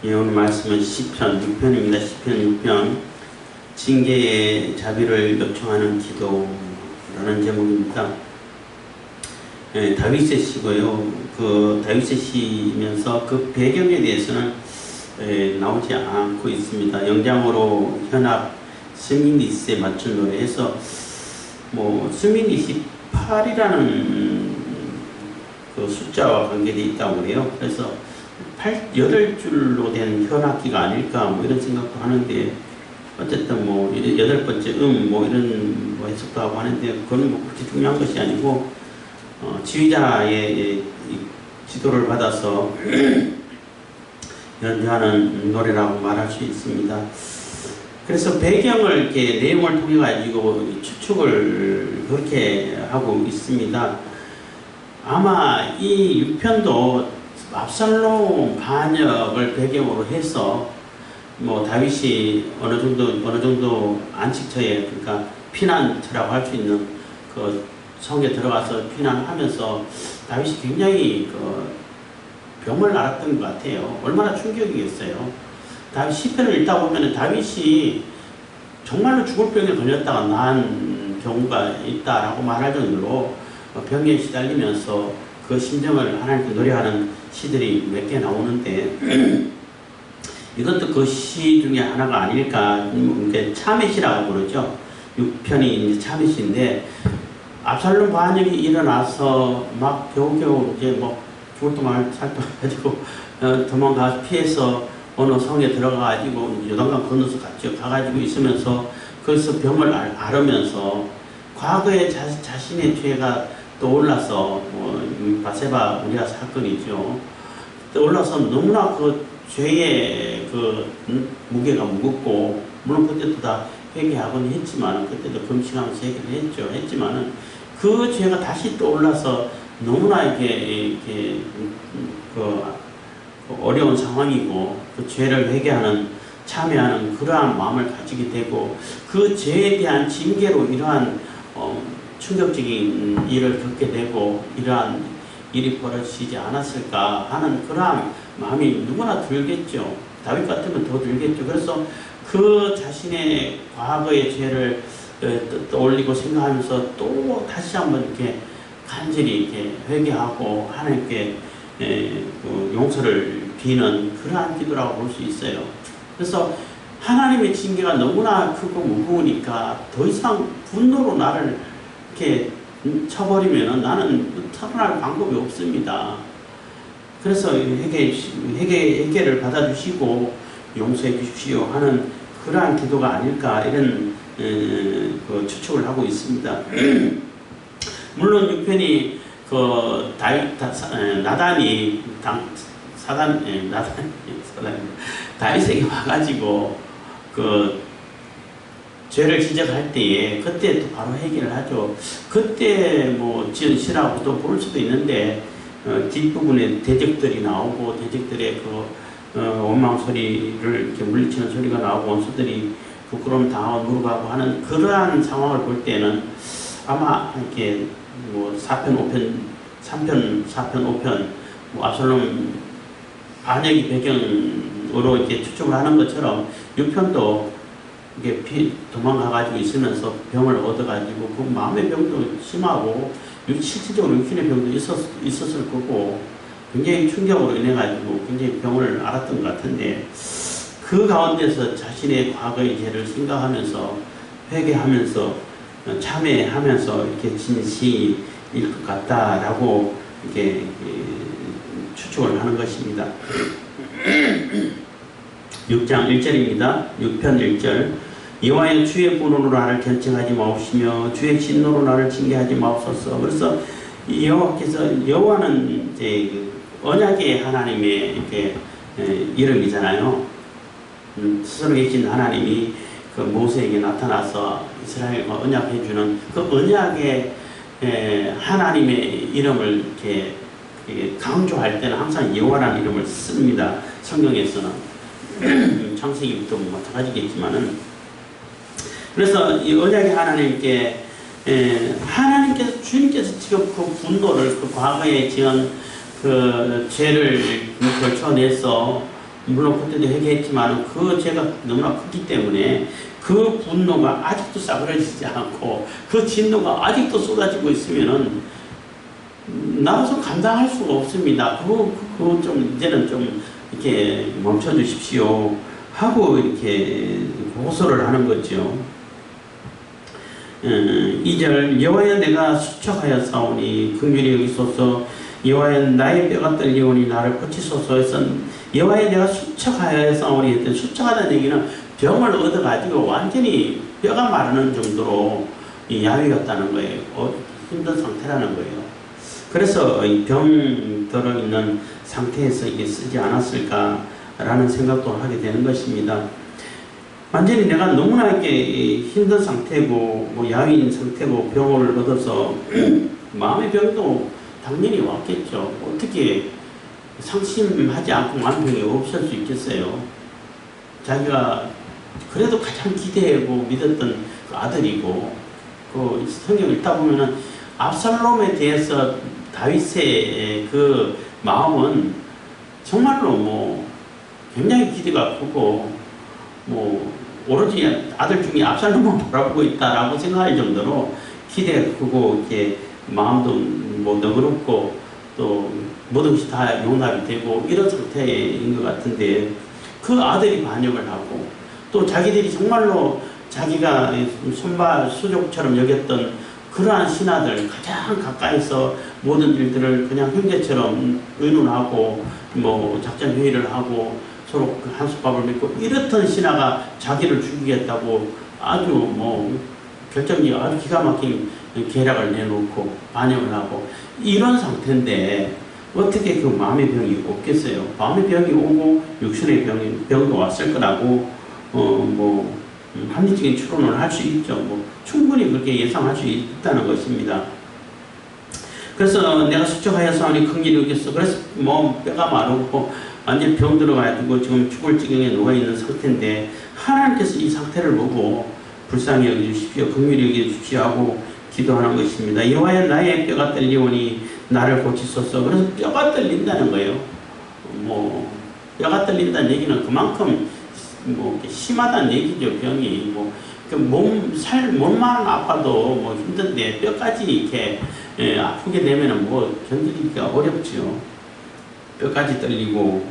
예, 오늘 말씀은 시편 6편입니다. 시편 6편 징계의 자비를 요청하는 기도라는 제목입니다. 예, 다윗의 시고요. 그 다윗의 시면서 그 배경에 대해서는 나오지 않고 있습니다. 영장으로 현악 스미닛에 맞춘 노래에서 스미닛이 8이라는 그 숫자와 관계되어 있다고 그래요. 그래서 8줄로 된 현악기가 아닐까 이런 생각도 하는데, 어쨌든 8번째 이런 해석도 하고 하는데, 그건 그렇게 중요한 것이 아니고 지휘자의 지도를 받아서 연주하는 노래라고 말할 수 있습니다. 그래서 배경을 이렇게 내용을 통해 가지고 추측을 그렇게 하고 있습니다. 아마 이 6편도 압살롬 반역을 배경으로 해서 다윗이 어느 정도 안식처에, 그러니까 피난처라고 할 수 있는 그 성에 들어가서 피난하면서 다윗이 굉장히 병을 앓았던 것 같아요. 얼마나 충격이겠어요. 다윗 시편을 읽다 보면 다윗이 정말로 죽을 병에 걸렸다가 난 경우가 있다라고 말할 정도로 병에 시달리면서 그 심정을 하나님께 노래하는 시들이 몇 개 나오는데, 이것도 그 시 중에 하나가 아닐까. 차맷이라고 그러죠. 6편이 이제 차맷인데, 압살롬 반역이 일어나서 막 겨우겨우 이제 죽을 동안 살펴가지고 도망가 피해서 어느 성에 들어가가지고 요단강 건너서 같이 가가지고 있으면서 거기서 병을 앓으면서 과거에 자신의 죄가 떠올라서 바세바 우리아 사건이죠. 떠올라서 너무나 그 죄의 그 무게가 무겁고, 물론 그때도 다 회개하곤 했지만, 그때도 금식하면서 회개를 했지만은 그 죄가 다시 떠올라서 너무나 이렇게 어려운 상황이고, 그 죄를 회개하는, 참여하는 그러한 마음을 가지게 되고, 그 죄에 대한 징계로 이러한 충격적인 일을 겪게 되고 이러한 일이 벌어지지 않았을까 하는 그러한 마음이 누구나 들겠죠. 다윗 같으면 더 들겠죠. 그래서 그 자신의 과거의 죄를 떠올리고 생각하면서 또 다시 한번 이렇게 간절히 이렇게 회개하고 하나님께 용서를 비는 그러한 기도라고 볼 수 있어요. 그래서 하나님의 징계가 너무나 크고 무거우니까 더 이상 분노로 나를 이렇게 쳐버리면 나는 살아날 방법이 없습니다. 그래서 회개를 받아주시고 용서해 주십시오 하는 그러한 기도가 아닐까, 이런 추측을 하고 있습니다. 물론 6편이 나단이 다윗에게 와가지고 죄를 지적할 때에 그때 또 바로 해결을 하죠. 그때 지은 시라고 또 부를 수도 있는데, 뒷부분에 대적들이 나오고, 대적들의 원망 소리를 이렇게 물리치는 소리가 나오고, 원수들이 부끄러움 당하고 무릎하고 하는 그러한 상황을 볼 때는 아마 이렇게 4편, 5편, 3편, 4편, 5편 압살롬 반역이 배경으로 이렇게 추측을 하는 것처럼 6편도 이게 도망가가지고 있으면서 병을 얻어가지고 그 마음의 병도 심하고 실질적으로 육신의 병도 있었을 거고, 굉장히 충격으로 인해가지고 굉장히 병을 앓았던 것 같은데, 그 가운데서 자신의 과거의 죄를 생각하면서 회개하면서 참회하면서 이렇게 진 시일 것 같다라고 이렇게 추측을 하는 것입니다. 6장 1절입니다. 6편 1절. 여호와여, 주의 분으로 나를 견책하지 마옵시며 주의 진노로 나를 징계하지 마옵소서. 그래서 여호와는 이제 언약의 하나님의 이렇게 이름이잖아요. 스스로 계신 하나님이 모세에게 나타나서 이스라엘과 언약해주는 그 언약의 하나님의 이름을 이렇게 강조할 때는 항상 여호와라는 이름을 씁니다. 성경에서는. 창세기부터 마찬가지겠지만은, 그래서 이 언약의 하나님께 주님께서 지금 그 분노를, 그 과거에 지은 그 죄를 걸쳐내서 물론 그때도 회개했지만 그 죄가 너무나 컸기 때문에 그 분노가 아직도 싸그러지지 않고 그 진노가 아직도 쏟아지고 있으면은 나로서 감당할 수가 없습니다. 그거 좀 이제는 좀 이렇게 멈춰 주십시오 하고 이렇게 호소를 하는 거죠. 2절 여호와여 내가 수척하여 싸우니 긍휼히 여기소서. 여호와여 나의 뼈가 떨리오니 나를 고치소서. 해서 여호와여 내가 수척하여 싸우니 했더니 수척하다는 얘기는 병을 얻어가지고 완전히 뼈가 마르는 정도로 야위였다는 거예요. 힘든 상태라는 거예요. 그래서 병 들어있는 상태에서 이게 쓰지 않았을까라는 생각도 하게 되는 것입니다. 완전히 내가 너무나 이렇게 힘든 상태고 뭐 야위인 상태고 병을 얻어서 마음의 병도 당연히 왔겠죠. 어떻게 상심하지 않고 마음의 병이 없을 수 있겠어요. 자기가 그래도 가장 기대하고 믿었던 그 아들이고 그 성경 읽다 보면은 압살롬에 대해서 다윗의 그 마음은 정말로 뭐 굉장히 기대가 크고 뭐 오로지 아들 중에 압살롬만 바라보고 있다라고 생각할 정도로 기대가 크고 이렇게 마음도 뭐 너그럽고 또 모든 것이 다 용납이 되고 이런 상태인 것 같은데 그 아들이 반역을 하고 또 자기들이 정말로 자기가 손바 수족처럼 여겼던 그러한 신하들 가장 가까이서 모든 일들을 그냥 형제처럼 의논하고 뭐 작전 회의를 하고 서로 한솥밥을 먹고 이렇던 신하가 자기를 죽이겠다고 아주 뭐 결정이 아주 기가 막힌 계략을 내놓고 반역을 하고 이런 상태인데 어떻게 그 마음의 병이 없겠어요? 마음의 병이 오고 육신의 병도 왔을 거라고 뭐 합리적인 추론을 할 수 있죠. 뭐 충분히 그렇게 예상할 수 있다는 것입니다. 그래서 내가 수척하여 싸우니 긍휼히 여겼어. 그래서 뭐 뼈가 마르고 완전 병 들어가지고 지금 죽을 지경에 누워있는 상태인데 하나님께서 이 상태를 보고 불쌍히 여겨주십시오. 긍휼히 여겨주십시오 하고 기도하는 것입니다. 여호와여 나의 뼈가 떨리오니 나를 고치소서. 그래서 뼈가 떨린다는 거예요. 뭐 뼈가 떨린다는 얘기는 그만큼 뭐 심하다는 얘기죠. 병이 뭐 몸만 아파도 뭐 힘든데 뼈까지 이렇게 아프게 되면은 뭐 견디기가 어렵죠. 뼈까지 떨리고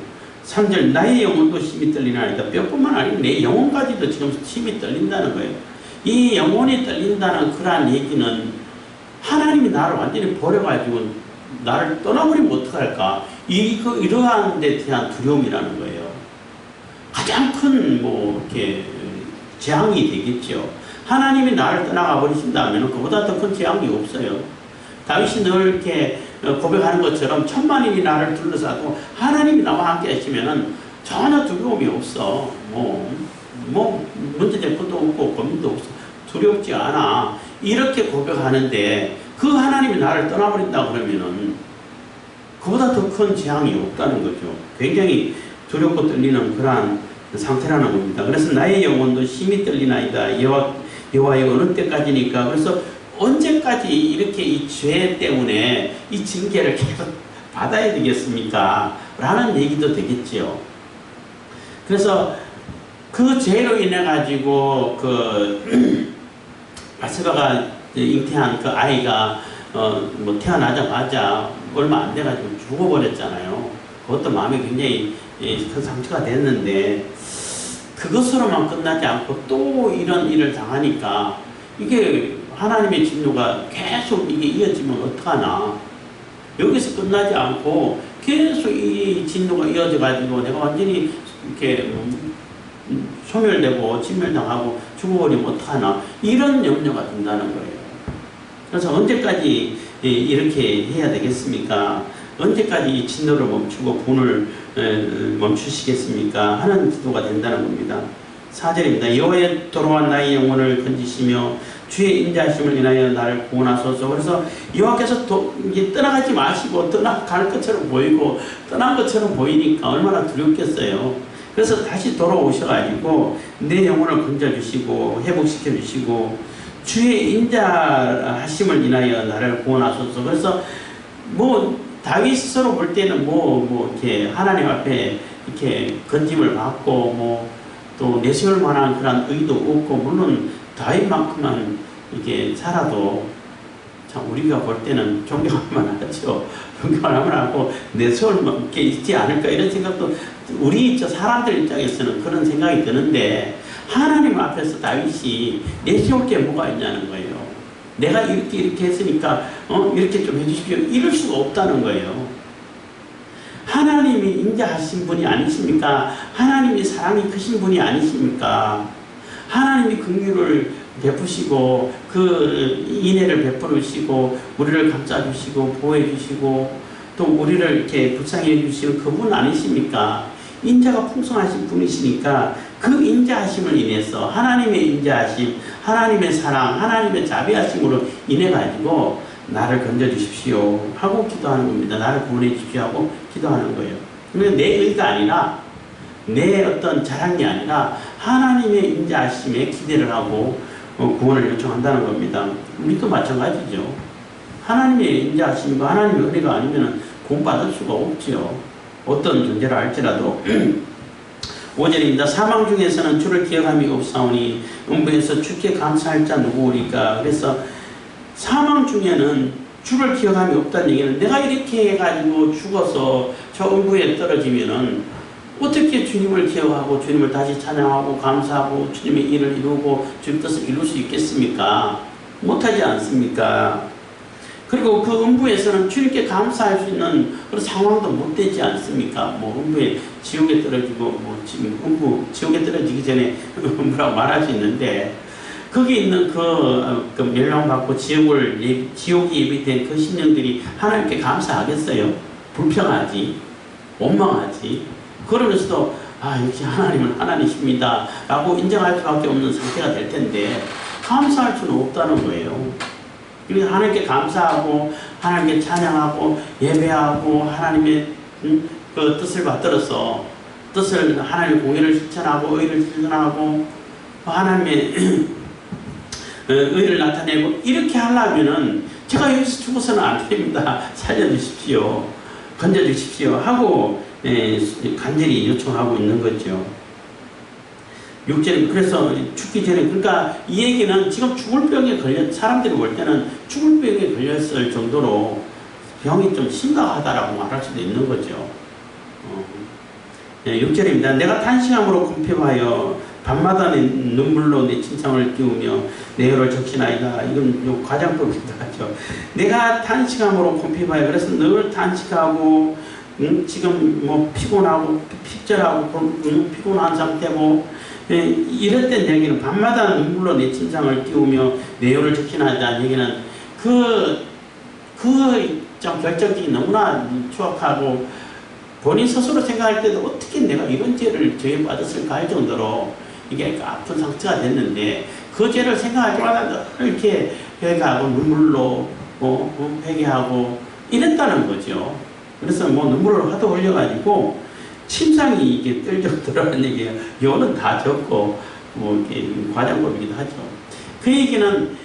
3절 나의 영혼도 심히 떨리나이다. 뼈뿐만 아니고 내 영혼까지도 지금 심히 떨린다는 거예요. 이 영혼이 떨린다는 그러한 얘기는 하나님이 나를 완전히 버려가지고 나를 떠나버리면 어떡할까? 이러한 데 대한 두려움이라는 거예요. 가장 큰 뭐 이렇게 재앙이 되겠죠. 하나님이 나를 떠나가 버리신다면 그보다 더 큰 재앙이 없어요. 다윗이 늘 이렇게 고백하는 것처럼 천만인이 나를 둘러싸도 하나님이 나와 함께 하시면은 전혀 두려움이 없어. 뭐 문제될 것도 없고 고민도 없어. 두렵지 않아. 이렇게 고백하는데 그 하나님이 나를 떠나버린다 그러면은 그보다 더 큰 재앙이 없다는 거죠. 굉장히 두렵고 떨리는 그러한 상태라는 겁니다. 그래서 나의 영혼도 심히 떨리나이다. 여호와의 어느 때까지니까. 그래서 언제까지 이렇게 이 죄 때문에 이 징계를 계속 받아야 되겠습니까? 라는 얘기도 되겠지요. 그래서 그 죄로 인해 가지고 바세바가 잉태한 그 아이가 뭐 태어나자마자 얼마 안 돼가지고 죽어버렸잖아요. 그것도 마음에 굉장히 큰 상처가 됐는데 그것으로만 끝나지 않고 또 이런 일을 당하니까 이게 하나님의 진노가 계속 이게 이어지면 어떡하나. 여기서 끝나지 않고 계속 이 진노가 이어져 가지고 내가 완전히 이렇게 소멸되고 진멸당하고 죽어버리면 어떡하나. 이런 염려가 든다는 거예요. 그래서 언제까지 이렇게 해야 되겠습니까? 언제까지 이 진노를 멈추고 분을 멈추시겠습니까? 하는 기도가 된다는 겁니다. 4절입니다. 여호와의 돌아온 나의 영혼을 건지시며 주의 인자하심을 인하여 나를 구원하소서. 그래서 여호와께서 이제 떠나가지 마시고 떠나갈 것처럼 보이고 떠난 것처럼 보이니까 얼마나 두렵겠어요. 그래서 다시 돌아오셔가지고 내 영혼을 건져주시고 회복시켜주시고 주의 인자하심을 인하여 나를 구원하소서. 그래서 뭐 다윗으로 볼 때는 뭐 이렇게 하나님 앞에 이렇게 건짐을 받고 뭐 또 내세울 만한 그런 의도 없고 물론 다윗만큼만 이렇게 살아도 참 우리가 볼 때는 존경하면 하죠. 존경하면 하고 내세울 게 있지 않을까 이런 생각도 우리 사람들 입장에서는 그런 생각이 드는데 하나님 앞에서 다윗이 내세울 게 뭐가 있냐는 거예요. 내가 이렇게 했으니까 이렇게 좀 해주십시오. 이럴 수가 없다는 거예요. 하나님이 인자하신 분이 아니십니까? 하나님이 사랑이 크신 분이 아니십니까? 하나님이 긍휼을 베푸시고 그 인애를 베풀으시고 우리를 감싸주시고 보호해주시고 또 우리를 이렇게 불쌍히 해주시는 그분 아니십니까? 인자가 풍성하신 분이시니까 그 인자하심을 인해서 하나님의 인자하심, 하나님의 사랑, 하나님의 자비하심으로 인해 가지고 나를 건져주십시오 하고 기도하는 겁니다. 나를 구원해 주십시오 하고 기도하는 거예요. 그런데 내 의가 아니라 내 어떤 자랑이 아니라 하나님의 인자하심에 기대를 하고 구원을 요청한다는 겁니다. 우리도 마찬가지죠. 하나님의 인자하심과 하나님의 은혜가 아니면 구원받을 수가 없죠. 어떤 존재를 알지라도 5절입니다. 사망 중에서는 주를 기억함이 없사오니 음부에서 주께 감사할 자 누구오리까. 그래서 사망 중에는 주를 기억함이 없다는 얘기는 내가 이렇게 해가지고 죽어서 저 음부에 떨어지면은 어떻게 주님을 기억하고 주님을 다시 찬양하고 감사하고 주님의 일을 이루고 주님 뜻을 이룰 수 있겠습니까? 못하지 않습니까? 그리고 그 음부에서는 주님께 감사할 수 있는 그런 상황도 못 되지 않습니까? 뭐 음부에 지옥에 떨어지고 뭐 지금 음부 지옥에 떨어지기 전에 음부라고 말할 수 있는데 거기 있는 그 멸망받고 지옥이 예비된 그 심령들이 하나님께 감사하겠어요? 불평하지, 원망하지. 그러면서도 역시 하나님은 하나님이십니다 라고 인정할 수밖에 없는 상태가 될 텐데 감사할 수는 없다는 거예요. 그래서 하나님께 감사하고 하나님께 찬양하고 예배하고 하나님의 그 뜻을 받들어서 하나님의 공의를 실천하고 의를 실천하고 하나님의 의를 나타내고 이렇게 하려면은 제가 여기서 죽어서는 안 됩니다. 살려주십시오. 건져주십시오 하고 간절히 요청하고 있는 거죠. 6절 그래서 죽기 전에 그러니까 이 얘기는 지금 죽을 병에 사람들이 볼 때는 죽을 병에 걸렸을 정도로 병이 좀 심각하다라고 말할 수도 있는 거죠. 6절입니다. 내가 탄식함으로 궁핍하여 밤마다 내 눈물로 내 침상을 띄우며 내 혀를 적시나이다. 이건 과장법이기도 하죠. 내가 탄식함으로 궁핍하여 그래서 늘 탄식하고 지금 뭐 피곤하고 핍절하고 피곤한 상태고 이럴 땐 얘기는 밤마다 눈물로 내 침상을 띄우며 내 혀를 적시나이다. 얘기는 그 좀 결정적이 너무나 추악하고 본인 스스로 생각할 때도 어떻게 내가 이런 죄를 저에 빠졌을까 할 정도로 이게 아픈 상처가 됐는데 그 죄를 생각할 때마다 이렇게 회개하고 눈물로 회개하고 이랬다는 거죠. 그래서 뭐 눈물을 하도 흘려가지고 침상이 이게 떨적더라는 얘기예요. 요는 다 적고 뭐 이렇게 과장법이기도 하죠. 그 얘기는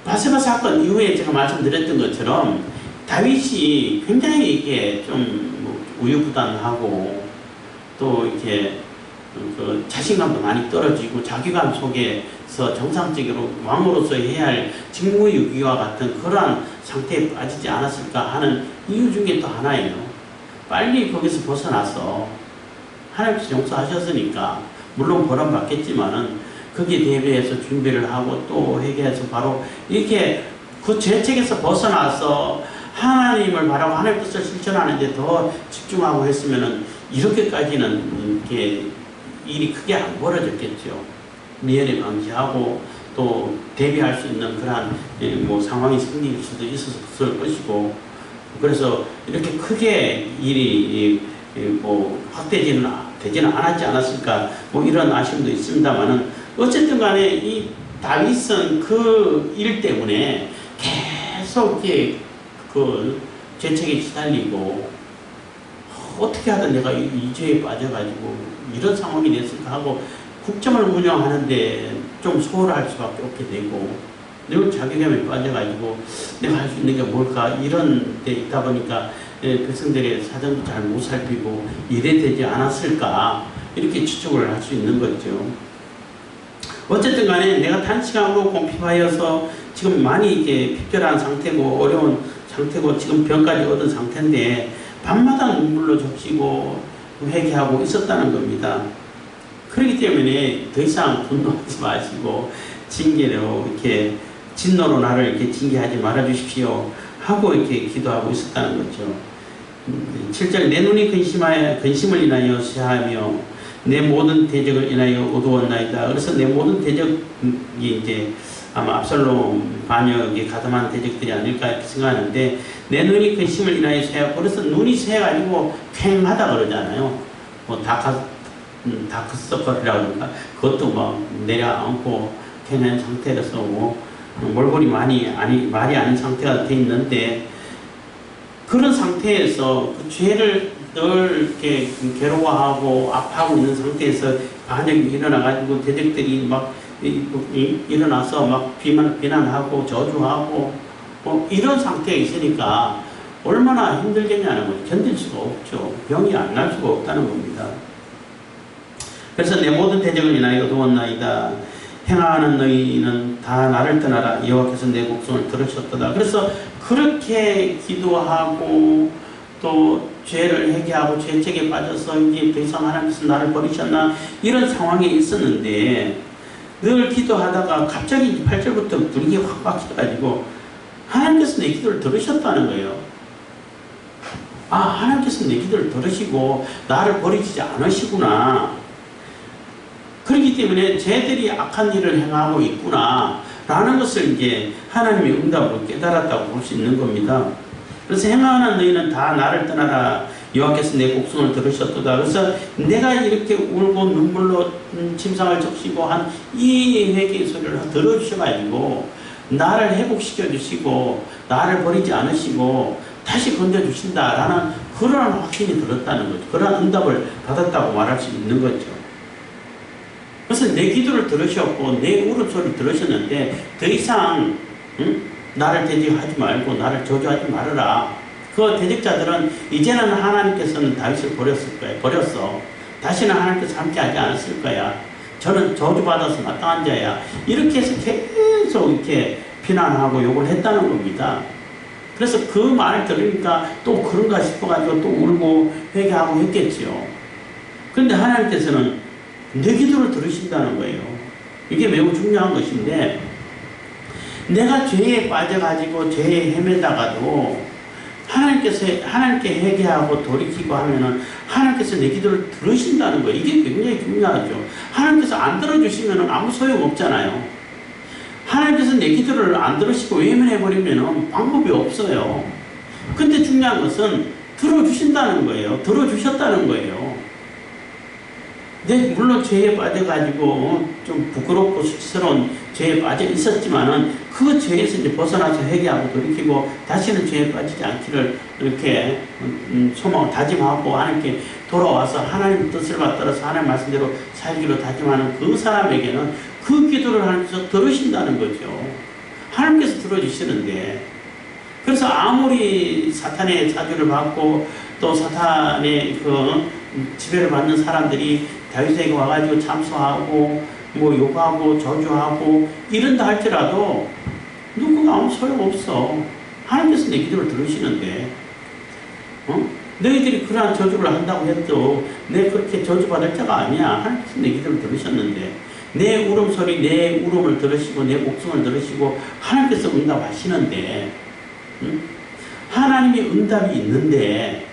바세바 사건 이후에 제가 말씀드렸던 것처럼 다윗이 굉장히 이게 좀 우유부단하고 또 이렇게 그 자신감도 많이 떨어지고 자기감 속에서 정상적으로 왕으로서 해야 할 직무유기와 같은 그러한 상태에 빠지지 않았을까 하는 이유 중에 또 하나예요. 빨리 거기서 벗어나서 하나님께서 용서하셨으니까 물론 벌은 받겠지만은 거기에 대비해서 준비를 하고 또 회개해서 바로 이렇게 그 죄책에서 벗어나서 하나님을 바라고 하나님의 뜻을 실천하는 데 더 집중하고 했으면은 이렇게까지는 이렇게 일이 크게 안 벌어졌겠죠. 미연에 방지하고 또 대비할 수 있는 그러한 뭐 상황이 생길 수도 있었을 것이고 그래서 이렇게 크게 일이 뭐 확대되지는 않았지 않았을까 뭐 이런 아쉬움도 있습니다만은 어쨌든 간에 이 다윗은 그 일 때문에 계속 이렇게 그 죄책에 시달리고 어떻게 하든 내가 이 죄에 빠져가지고 이런 상황이 됐을까 하고 국정을 운영하는데 좀 소홀할 수밖에 없게 되고 늘 자괴감에 빠져가지고 내가 할 수 있는 게 뭘까 이런 데 있다 보니까 백성들의 사정도 잘 못 살피고 이래 되지 않았을까 이렇게 추측을 할 수 있는 거죠. 어쨌든 간에 내가 단시간으로 공핍하여서 지금 많이 이게 핍절한 상태고 어려운 상태고 지금 병까지 얻은 상태인데 밤마다 눈물로 적시고 회개하고 있었다는 겁니다. 그렇기 때문에 더 이상 분노하지 마시고 징계로 이렇게 진노로 나를 이렇게 징계하지 말아 주십시오 하고 이렇게 기도하고 있었다는 거죠. 7절 내 눈이 근심을 인하여 쇠하며 내 모든 대적을 인하여 어두웠나이다. 그래서 내 모든 대적이 이제 아마 압살롬 반역에 가담한 대적들이 아닐까 이렇게 생각하는데 내 눈이 근심을 인하여 쇠하고 그래서 눈이 쇠해가지고 쾌하다 그러잖아요. 뭐 다크서클이라고 그럴까 그것도 막 내려앉고 쾌한 상태라서 뭐 몰골이 말이 아닌 상태가 돼 있는데 그런 상태에서 그 죄를 늘 이렇게 괴로워하고 아파하고 있는 상태에서 반역이 일어나가지고 대적들이 막 일어나서 막 비난하고 저주하고 뭐 이런 상태에 있으니까 얼마나 힘들겠냐는 거죠. 견딜 수가 없죠. 병이 안 날 수가 없다는 겁니다. 그래서 내 모든 대적을 인하여 어두웠나이다. 행하는 너희는 다 나를 떠나라. 여호와께서 내 곡성을 들으셨도다. 그래서 그렇게 기도하고 또 죄를 회개하고 죄책에 빠져서 이제 더 이상 하나님께서 나를 버리셨나 이런 상황에 있었는데 늘 기도하다가 갑자기 8절부터 분위기가 확 바뀌어가지고 하나님께서 내 기도를 들으셨다는 거예요. 아, 하나님께서 내 기도를 들으시고 나를 버리지 않으시구나. 그렇기 때문에 쟤들이 악한 일을 행하고 있구나 라는 것을 이제 하나님의 응답으로 깨달았다고 볼 수 있는 겁니다. 그래서 행하는 너희는 다 나를 떠나라. 여호와께서 내 곡성을 들으셨도다. 그래서 내가 이렇게 울고 눈물로 침상을 적시고 한 이 회개의 소리를 들어주셔가지고 나를 회복시켜 주시고 나를 버리지 않으시고 다시 건져주신다라는 그러한 확신이 들었다는 거죠. 그러한 응답을 받았다고 말할 수 있는 거죠. 그래서 내 기도를 들으셨고 내 울음소리를 들으셨는데 더 이상 나를 대적하지 말고 나를 저주하지 말아라. 그 대적자들은 이제는 하나님께서는 다윗을 버렸을 거야. 버렸어. 다시는 하나님께서 함께하지 않았을 거야. 저는 저주받아서 마땅한 자야. 이렇게 해서 계속 이렇게 비난하고 욕을 했다는 겁니다. 그래서 그 말을 들으니까 또 그런가 싶어가지고 또 울고 회개하고 했겠죠. 그런데 하나님께서는 내 기도를 들으신다는 거예요. 이게 매우 중요한 것인데 내가 죄에 빠져가지고 죄에 헤매다가도 하나님께 회개하고 돌이키고 하면은 하나님께서 내 기도를 들으신다는 거예요. 이게 굉장히 중요하죠. 하나님께서 안 들어주시면은 아무 소용 없잖아요. 하나님께서 내 기도를 안 들으시고 외면해버리면은 방법이 없어요. 근데 중요한 것은 들어주신다는 거예요. 들어주셨다는 거예요. 물론 죄에 빠져가지고 좀 부끄럽고 수치스러운 죄에 빠져 있었지만은 그 죄에서 이제 벗어나서 회개하고 돌이키고 다시는 죄에 빠지지 않기를 이렇게 소망을 다짐하고 하나님께 돌아와서 하나님 뜻을 받들어서 하나님 말씀대로 살기로 다짐하는 그 사람에게는 그 기도를 하나님께서 들으신다는 거죠. 하나님께서 들어주시는데 그래서 아무리 사탄의 사주를 받고 또 사탄의 그 지배를 받는 사람들이 다윗에게 와가지고 참소하고 뭐 욕하고 저주하고 이런다 할지라도 누구가 아무 소용없어. 하나님께서 내 기도를 들으시는데 너희들이 그러한 저주를 한다고 해도 내 그렇게 저주받을 자가 아니야. 하나님께서 내 기도를 들으셨는데 내 울음소리 내 울음을 들으시고 내 목숨을 들으시고 하나님께서 응답하시는데 하나님의 응답이 있는데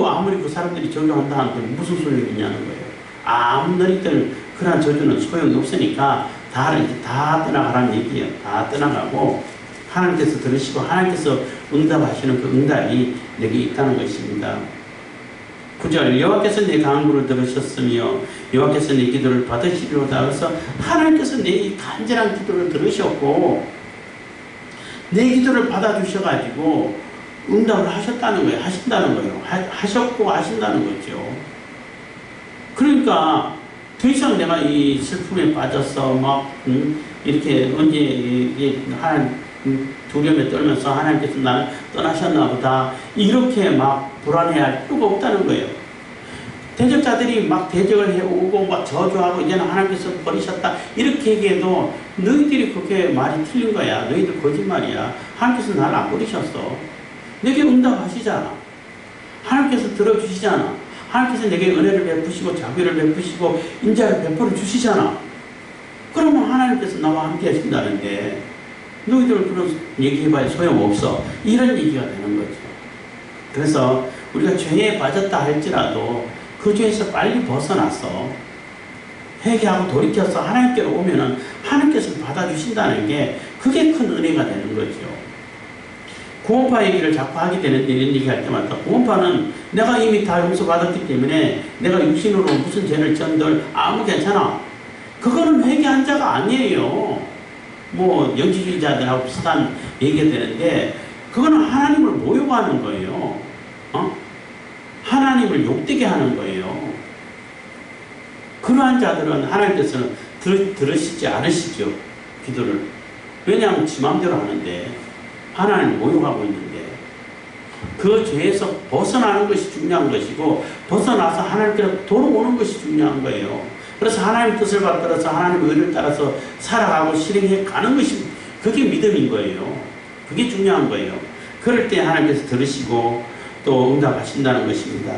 아무리 그 사람들이 저주한다 하는데 무슨 소용이 있냐는 거예요. 아무 너희들 그런 저주는 소용이 없으니까 다 떠나가라는 얘기예요. 다 떠나가고 하나님께서 들으시고 하나님께서 응답하시는 그 응답이 내게 있다는 것입니다. 9절 여호와께서 내 간구를 들으셨으며 여호와께서 내 기도를 받으시리로다. 그래서 하나님께서 내 간절한 기도를 들으셨고 내 기도를 받아주셔가지고 응답을 하셨다는 거예요. 하신다는 거예요. 하셨고 하신다는 거죠. 그러니까 더 이상 내가 이 슬픔에 빠져서 막 이렇게 언제 하나님 두려움에 떨면서 하나님께서 나를 떠나셨나 보다 이렇게 막 불안해할 필요가 없다는 거예요. 대적자들이 막 대적을 해오고 막 저주하고 이제는 하나님께서 버리셨다 이렇게 얘기해도 너희들이 그게 말이 틀린 거야. 너희들 거짓말이야. 하나님께서 나를 안 버리셨어. 내게 응답하시잖아. 하나님께서 들어주시잖아. 하나님께서 내게 은혜를 베푸시고 자비를 베푸시고 인자를 베풀어 주시잖아. 그러면 하나님께서 나와 함께 하신다는데 너희들 그런 얘기해봐야 소용없어. 이런 얘기가 되는 거죠. 그래서 우리가 죄에 빠졌다 할지라도 그 죄에서 빨리 벗어나서 회개하고 돌이켜서 하나님께로 오면은 하나님께서 받아주신다는 게 그게 큰 은혜가 되는 거죠. 구원파 얘기를 자꾸 하게 되는데 이런 얘기 할 때마다 구원파는 내가 이미 다 용서받았기 때문에 내가 육신으로 무슨 죄를 지은들 아무 괜찮아. 그거는 회개한 자가 아니에요. 뭐 영지주의자들하고 비슷한 얘기가 되는데 그거는 하나님을 모욕하는 거예요. 하나님을 욕되게 하는 거예요. 그러한 자들은 하나님께서는 들으시지 않으시죠. 기도를. 왜냐하면 지 마음대로 하는데 하나님을 모욕하고 있는데 그 죄에서 벗어나는 것이 중요한 것이고 벗어나서 하나님께로 돌아오는 것이 중요한 거예요. 그래서 하나님 뜻을 받들어서 하나님의 의를 따라서 살아가고 실행해 가는 것이 그게 믿음인 거예요. 그게 중요한 거예요. 그럴 때 하나님께서 들으시고 또 응답하신다는 것입니다.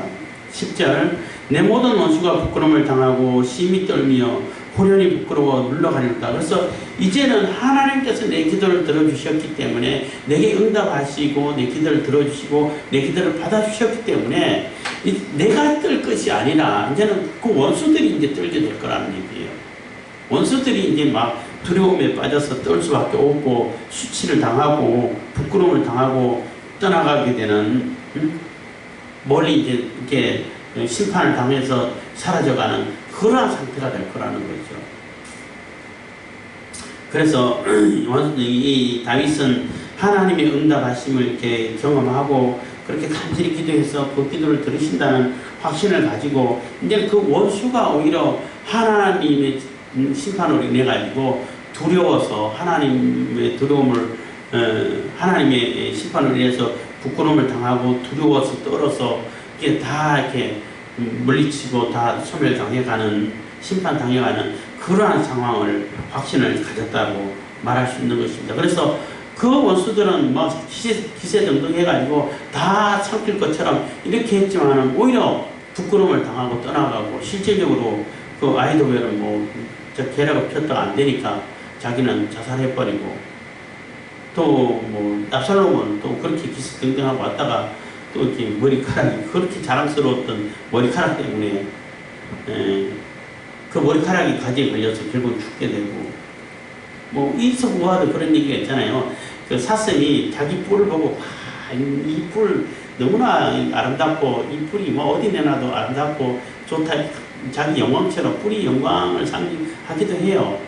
10절 내 모든 원수가 부끄러움을 당하고 심히 떨며 호련히 부끄러워 물러가리로다. 그래서 이제는 하나님께서 내 기도를 들어주셨기 때문에 내게 응답하시고 내 기도를 들어주시고 내 기도를 받아주셨기 때문에 내가 뜰 것이 아니라 이제는 그 원수들이 이제 떨게 될 거라는 얘기예요. 원수들이 이제 막 두려움에 빠져서 떨 수밖에 없고 수치를 당하고 부끄러움을 당하고 떠나가게 되는 멀리 이제 이렇게 심판을 당해서 사라져가는 그러한 상태가 될 거라는 거죠. 그래서 이 다윗은 하나님의 응답하심을 이렇게 경험하고 그렇게 간절히 기도해서 그 기도를 들으신다는 확신을 가지고 이제 그 원수가 오히려 하나님의 심판으로 인해 가지고 두려워서 하나님의 두려움을 하나님의 심판으로 인해서 부끄러움을 당하고 두려워서 떨어서 이게 다 이렇게 물리치고 다 소멸당해가는 심판당해가는 그러한 상황을 확신을 가졌다고 말할 수 있는 것입니다. 그래서 그 원수들은 뭐 기세등등해가지고 다 삼킬 것처럼 이렇게 했지만은 오히려 부끄러움을 당하고 떠나가고 실질적으로 그 아히도벨은 뭐 계략을 폈다가 안 되니까 자기는 자살해버리고 또 뭐 압살롬은 또 그렇게 기세등등하고 왔다가 또 이렇게 머리카락이 그렇게 자랑스러웠던 머리카락 때문에 그 머리카락이 가지에 걸려서 결국 죽게 되고 뭐 이석우화도 그런 얘기가 있잖아요. 그 사슴이 자기 뿔을 보고 이 뿔 너무나 아름답고 이 뿔이 뭐 어디 내놔도 아름답고 좋다 자기 영광처럼 뿔이 영광을 상징하기도 해요.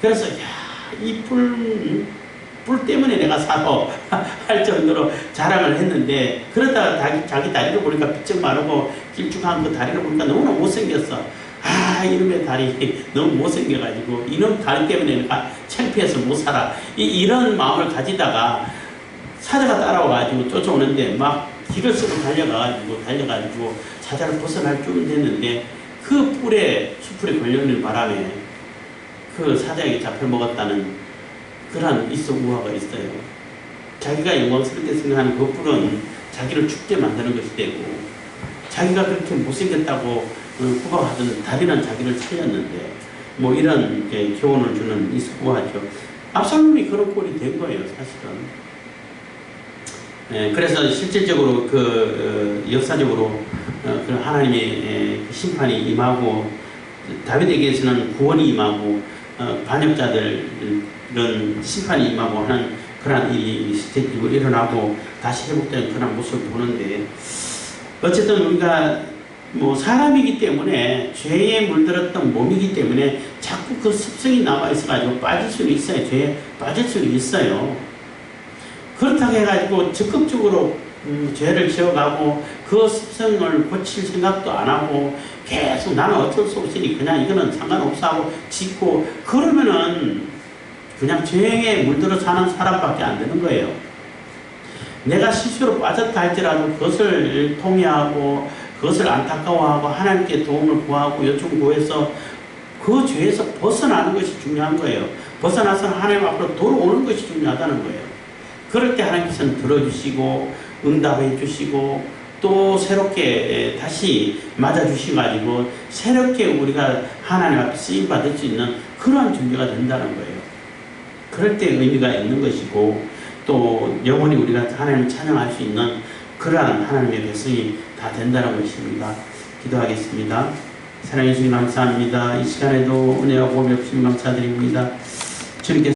그래서 이 뿔 때문에 내가 살아 할 정도로 자랑을 했는데 그러다가 자기 다리를 보니까 삐쩍 마르고 길쭉한 그 다리를 보니까 너무나 못생겼어. 이놈의 다리 너무 못생겨가지고 이놈 다리 때문에 내가 창피해서 못 살아. 이런 마음을 가지다가 사자가 따라와가지고 쫓아오는데 막 길을 쓰고 달려가지고 사자를 벗어날 쯤 됐는데 그 뿔에 수풀에 걸려있는 바람에 그 사자에게 잡혀먹었다는 그런 이석우화가 있어요. 자기가 영광스럽게 생각하는 그 뿔은 자기를 죽게 만드는 것이 되고 자기가 그렇게 못생겼다고 구박하던 다리는 자기를 살렸는데 뭐 이런 교훈을 주는 이석우화죠. 압살롬이 그런 꼴이 된 거예요, 사실은. 그래서 실질적으로 역사적으로 그 하나님의 심판이 임하고 다윗에게서는 구원이 임하고 반역자들은 심판이 임하고 하는 그런 일이 실제적으로 일어나고 다시 회복되는 그런 모습을 보는데 어쨌든 우리가 뭐 사람이기 때문에 죄에 물들었던 몸이기 때문에 자꾸 그 습성이 남아있어가지고 빠질 수는 있어요. 죄에 빠질 수는 있어요. 그렇다고 해가지고 적극적으로 죄를 지어가고 그 습성을 고칠 생각도 안 하고 계속 나는 어쩔 수 없으니 그냥 이거는 상관없어 하고 짓고 그러면은 그냥 죄에 물들어 사는 사람밖에 안 되는 거예요. 내가 실수로 빠졌다 할지라도 그것을 통회하고 그것을 안타까워하고 하나님께 도움을 구하고 요청 구해서 그 죄에서 벗어나는 것이 중요한 거예요. 벗어나서 하나님 앞으로 돌아오는 것이 중요하다는 거예요. 그럴 때 하나님께서는 들어주시고 응답해 주시고 또 새롭게 다시 맞아주셔가지고 새롭게 우리가 하나님 앞에 쓰임받을 수 있는 그러한 준비가 된다는 거예요. 그럴 때 의미가 있는 것이고 또 영원히 우리가 하나님을 찬양할 수 있는 그러한 하나님의 백성이 다 된다는 것입니다. 기도하겠습니다. 사랑해 주님 감사합니다. 이 시간에도 은혜와 복을 베푸시니 감사드립니다. 주님께서